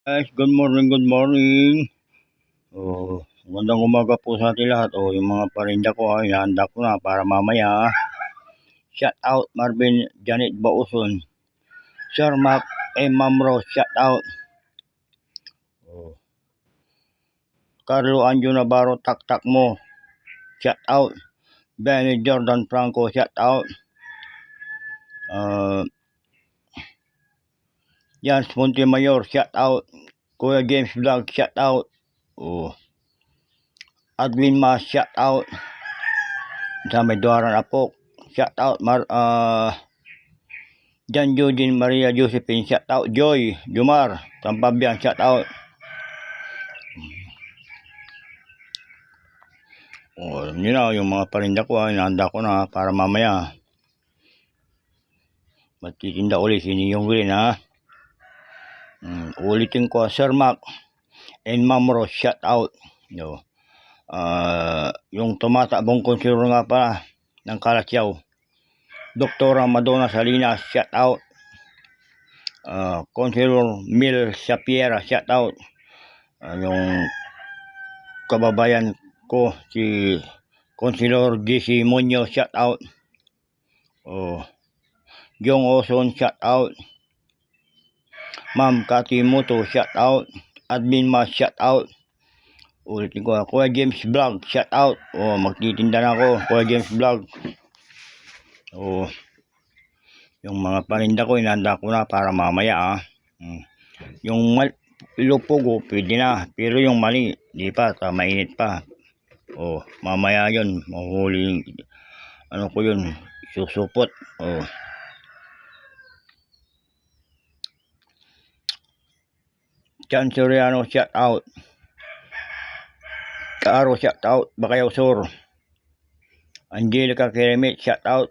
Guys, good morning, good morning. Magandang umaga po sa ating lahat. Yung mga parinda ko ay hinahanda ko na para mamaya. Shout out Marvin Janet Bauson. Sir Mac Ma'am Rose, shout out. Carlo Anjo Navarro, tak mo. Shout out. Benny Jordan Franco, shout out. Jans Montemayor, shout out. Kuya James Vlog, shout out. Adwin Mas, shout out. Sa may Duaran Apok, shout out. Jan Judin Maria Josephine, shout out. Joy Jumar Tampabian, shout out. Yun na yung mga parinda ko, hinahanda ko na para mamaya magtitinda ulit si Niyong Green, ha. Ulitin ko, Sir Mac and Ma'am Rose, shout out. Yung tumatabong konsilor nga pala ng Kalasyaw, Doktora Madonna Salinas, shout out. Konsilor Mil Sapiera, shout out. Yung kababayan ko si Konsilor DC Muñoz, shout out. Jong Oson, shout out. Ma'am Cathy Muto, shout out. Admin Mas, shout out. Ulitin ko, Kuya James Vlog, shout out. Magtitinda na ako, Kuya James Vlog. Yung mga paninda ko, hinahanda ko na para mamaya, yung lupugo, pwede na. Pero yung mali, di pa, mainit pa. Mamaya yun, mahuli, ko yun, susupot. Chan Soriano, shout out. Kaaro, shout out. Bakayaw Sur. Angelica Keremit, shout out.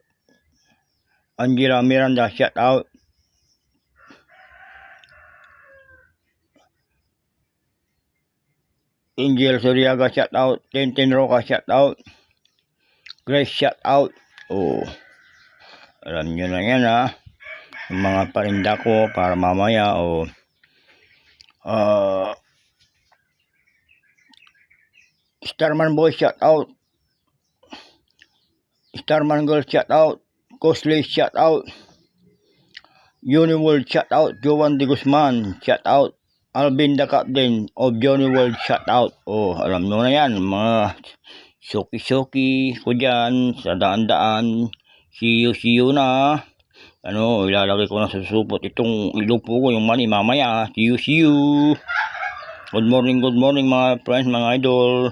Angela Miranda, shout out. Angel Soriaga, shout out. Tintin Roca, shout out. Grace, shout out. Alam nyo na yan, ha. Yung mga parinda ko para mamaya. Starman Boy, shout out. Starman Girl, shout out. Cosplay, shout out. Uniworld, shout out. Jovan de Guzman, shout out. Alvin the Captain of Johnny World, shout out. Alam nyo na yan, mga suki-suki ko dyan sa daan-daan. See you na. Ilalagay ko na sa supot itong ilupo ko, yung mani mamaya. See you. Good morning mga friends, mga idol.